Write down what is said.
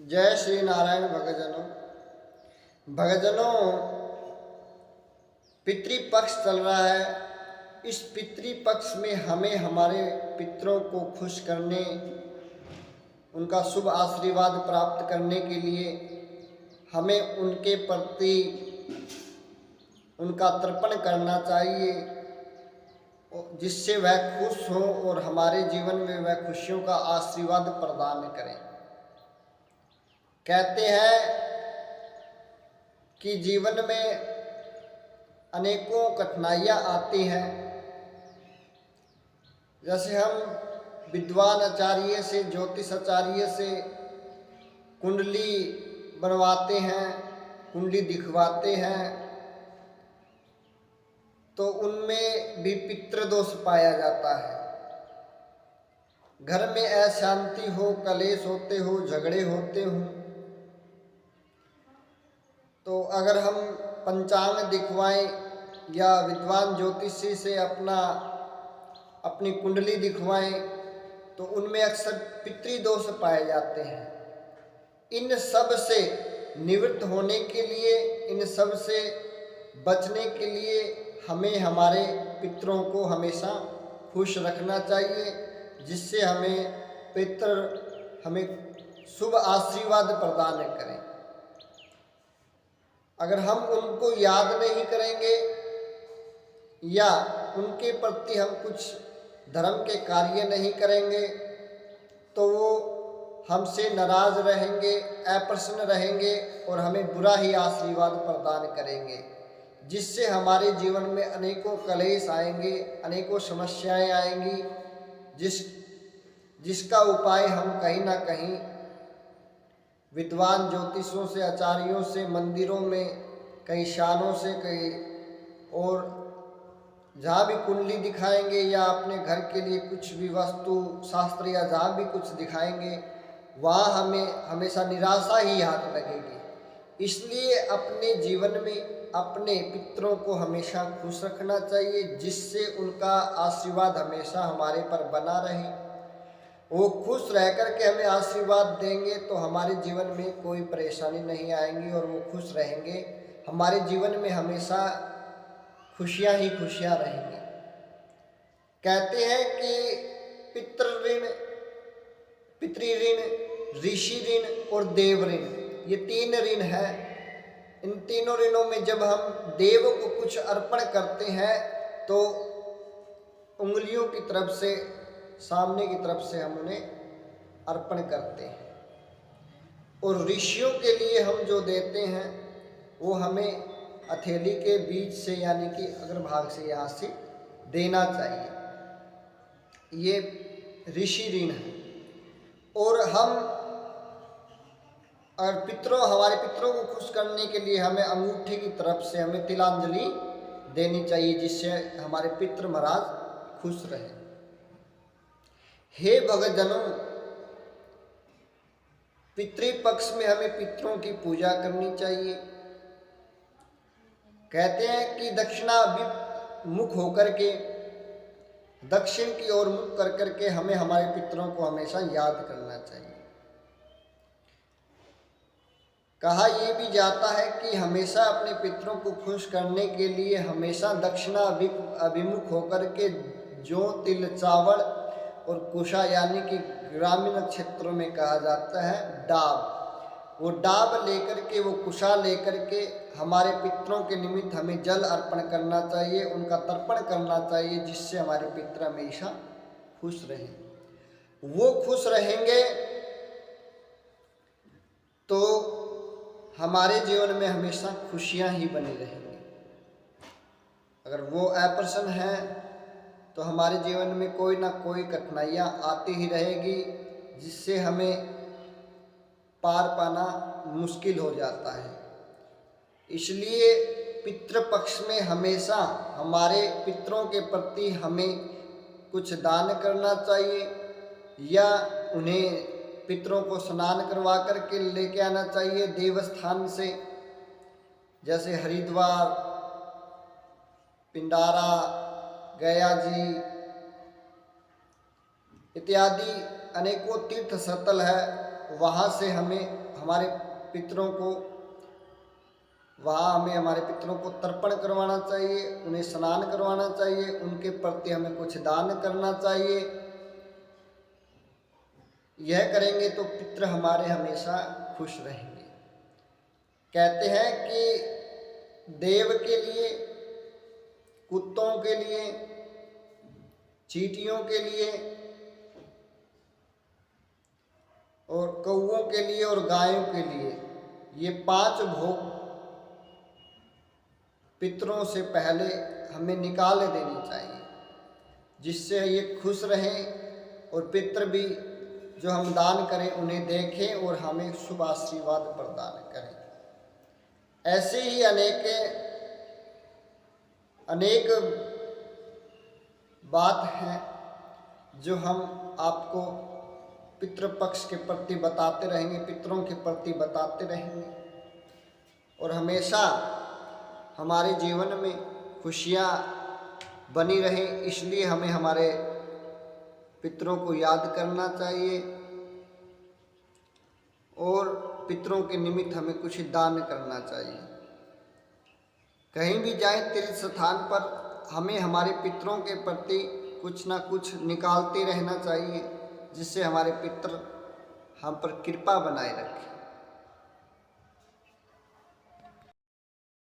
जय श्री नारायण भगतजनों। भगतजनों, पितृपक्ष चल रहा है। इस पितृपक्ष में हमें हमारे पितरों को खुश करने, उनका शुभ आशीर्वाद प्राप्त करने के लिए हमें उनके प्रति उनका तर्पण करना चाहिए, जिससे वह खुश हों और हमारे जीवन में वह खुशियों का आशीर्वाद प्रदान करें। कहते हैं कि जीवन में अनेकों कठिनाइयाँ आती हैं। जैसे हम विद्वान आचार्य से, ज्योतिष आचार्य से कुंडली बनवाते हैं, कुंडली दिखवाते हैं, तो उनमें भी पितृदोष पाया जाता है। घर में अशांति हो, कलेश होते हो, झगड़े होते हो, तो अगर हम पंचांग दिखवाएं या विद्वान ज्योतिषी से अपनी कुंडली दिखवाएं, तो उनमें अक्सर पितृदोष पाए जाते हैं। इन सब से निवृत्त होने के लिए, इन सब से बचने के लिए हमें हमारे पितरों को हमेशा खुश रखना चाहिए, जिससे हमें शुभ आशीर्वाद प्रदान करें। अगर हम उनको याद नहीं करेंगे या उनके प्रति हम कुछ धर्म के कार्य नहीं करेंगे, तो वो हमसे नाराज रहेंगे, अप्रसन्न रहेंगे और हमें बुरा ही आशीर्वाद प्रदान करेंगे, जिससे हमारे जीवन में अनेकों कलेश आएंगे, अनेकों समस्याएं आएंगी, जिसका उपाय हम कहीं ना कहीं विद्वान ज्योतिषों से, आचार्यों से, मंदिरों में कई शानों से, कई और जहाँ भी कुंडली दिखाएंगे या अपने घर के लिए कुछ भी वस्तु शास्त्र या जहाँ भी कुछ दिखाएंगे, वहाँ हमें हमेशा निराशा ही हाथ लगेगी। इसलिए अपने जीवन में अपने पितरों को हमेशा खुश रखना चाहिए, जिससे उनका आशीर्वाद हमेशा हमारे पर बना रहे। वो खुश रह कर के हमें आशीर्वाद देंगे तो हमारे जीवन में कोई परेशानी नहीं आएंगी और वो खुश रहेंगे। हमारे जीवन में हमेशा खुशियाँ ही खुशियाँ रहेंगी। कहते हैं कि पितृऋण, ऋषि ऋण और देव ऋण, ये 3 ऋण है। इन तीनों ऋणों में जब हम देव को कुछ अर्पण करते हैं तो उंगलियों की तरफ से, सामने की तरफ से हम उन्हें अर्पण करते हैं, और ऋषियों के लिए हम जो देते हैं वो हमें हथेली के बीच से, यानी कि अग्रभाग से, यहाँ से देना चाहिए। ये ऋषि ऋण है। और हम हमारे पितरों को खुश करने के लिए हमें अंगूठे की तरफ से हमें तिलांजलि देनी चाहिए, जिससे हमारे पितृ महाराज खुश रहें। हे भगतजनों, पितृपक्ष में हमें पितरों की पूजा करनी चाहिए। कहते हैं कि दक्षिणाभिमुख होकर के, दक्षिण की ओर मुख कर करके हमें हमारे पितरों को हमेशा याद करना चाहिए। कहा यह भी जाता है कि हमेशा अपने पितरों को खुश करने के लिए हमेशा दक्षिणाभिमुख होकर के जौ, तिल, चावल और कुशा, यानी कि ग्रामीण क्षेत्रों में कहा जाता है डाब, वो डाब लेकर के, वो कुशा लेकर के हमारे पितरों के निमित्त हमें जल अर्पण करना चाहिए, उनका तर्पण करना चाहिए, जिससे हमारे पितर हमेशा खुश रहें। वो खुश रहेंगे तो हमारे जीवन में हमेशा खुशियां ही बनी रहेंगी। अगर वो अप्रसन्न हैं तो हमारे जीवन में कोई ना कोई कठिनाइयाँ आती ही रहेगी, जिससे हमें पार पाना मुश्किल हो जाता है। इसलिए पितृपक्ष में हमेशा हमारे पितरों के प्रति हमें कुछ दान करना चाहिए, या उन्हें पितरों को स्नान करवा करके लेके आना चाहिए देवस्थान से, जैसे हरिद्वार, पिंडारा, गया जी इत्यादि अनेकों तीर्थ स्थल है, वहाँ से हमें हमारे पितरों को हमारे पितरों को तर्पण करवाना चाहिए, उन्हें स्नान करवाना चाहिए, उनके प्रति हमें कुछ दान करना चाहिए। यह करेंगे तो पितृ हमारे हमेशा खुश रहेंगे। कहते हैं कि देव के लिए, कुत्तों के लिए, चींटियों के लिए और कौओं के लिए और गायों के लिए ये 5 भोग पितरों से पहले हमें निकाल देनी चाहिए, जिससे ये खुश रहें और पितृ भी जो हम दान करें उन्हें देखें और हमें शुभ आशीर्वाद प्रदान करें। ऐसे ही अनेक बात हैं जो हम आपको पितृपक्ष के प्रति बताते रहेंगे, पितरों के प्रति बताते रहेंगे और हमेशा हमारे जीवन में खुशियाँ बनी रहें। इसलिए हमें हमारे पितरों को याद करना चाहिए और पितरों के निमित्त हमें कुछ दान करना चाहिए। कहीं भी जाएं तीर्थ स्थान पर हमें हमारे पितरों के प्रति कुछ ना कुछ निकालते रहना चाहिए, जिससे हमारे पितृ हम पर कृपा बनाए रखें।